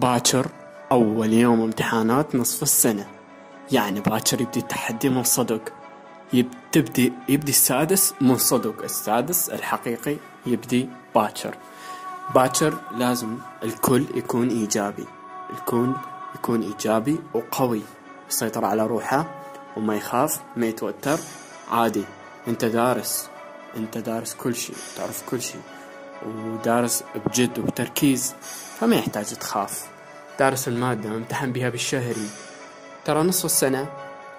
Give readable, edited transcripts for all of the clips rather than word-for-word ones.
باكر أول يوم امتحانات نصف السنة، يعني باكر يبدي التحدي من صدق. يبدي السادس من صدق، السادس الحقيقي يبدي باكر لازم الكل يكون إيجابي، الكل يكون إيجابي وقوي، يسيطر على روحه وما يخاف ما يتوتر عادي. انت دارس كل شيء، تعرف كل شيء ودارس بجد وبتركيز، فما يحتاج تخاف. دارس المادة امتحن بها بالشهري، ترى نصف السنة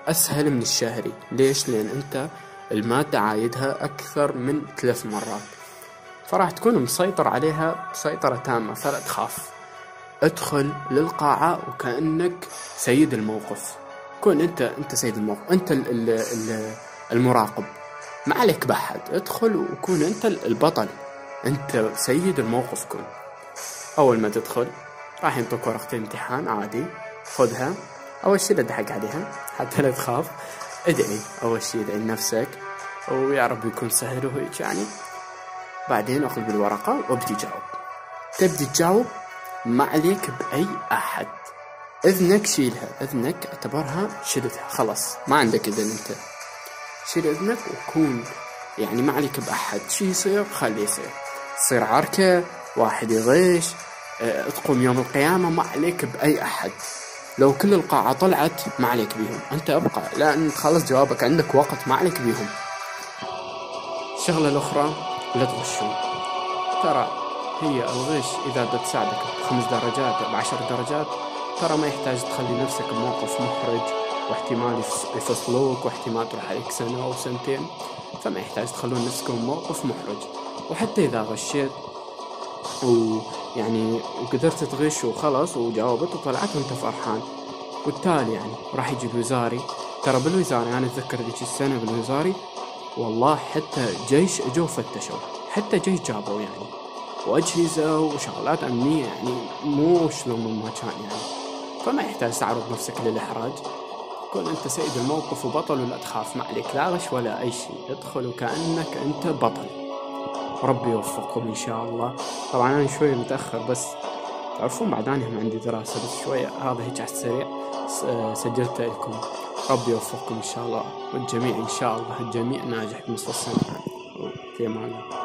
أسهل من الشهري. ليش؟ لأن أنت المادة عايدها أكثر من 3 مرات، فراح تكون مسيطر عليها سيطرة تامة، فلا تخاف. ادخل للقاعة وكأنك سيد الموقف، كون أنت سيد الموقف، أنت المراقب، ما عليك بحد. ادخل وكون أنت البطل، أنت سيد الموقف. كون أول ما تدخل راح ينطوك ورقة امتحان عادي، خذها. أول شي لا تضحك عليها حتى لا تخاف، ادعي أول شي، ادعي لنفسك ويا رب يكون سهل وهيك يعني. بعدين أخذ بالورقة وابدي جاوب. تبدي تجاوب ما عليك بأي أحد، إذنك شيلها، إذنك اعتبرها شلتها خلاص، ما عندك إذن. أنت شيل إذنك وكون يعني ما عليك بأحد. شي يصير خليه يصير، تصير عركة، واحد يغش، تقوم يوم القيامة، ما عليك بأي أحد. لو كل القاعة طلعت ما عليك بيهم، أنت أبقى لأن تخلص جوابك، عندك وقت، ما عليك بيهم. الشغلة الأخرى لا تغشون، ترى هي الغش إذا بتساعدك 5 درجات ب10 درجات، ترى ما يحتاج تخلي نفسك بموقف محرج واحتمال يفصلوك واحتمال تروح عليك سنة أو سنتين، فما يحتاج تخلون نفسكم بموقف محرج. وحتى إذا غشيت ويعني وقدرت تغش وخلص وجاوبت وطلعت وانت فرحان، والتالي يعني راح يجي الوزاري. ترى بالوزاري أنا أتذكر ذيك السنة بالوزاري والله حتى جيش اجوا فتشوا، حتى جيش جابوا يعني، وأجهزة وشغلات أمنية، يعني مو شلون ما كان يعني. فما يحتاج تعرض نفسك للإحراج، كون أنت سيد الموقف وبطل ولا تخاف، ما عليك لا غش ولا أي شيء. ادخل وكأنك أنت بطل، ربي يوفقكم إن شاء الله. طبعا أنا شوية متأخر، بس تعرفون بعد أنا عندي دراسة، بس شوية هذا هيك على السريع سجلت لكم. ربي يوفقكم إن شاء الله، والجميع إن شاء الله الجميع ناجح بنصف السنة. في أمان الله.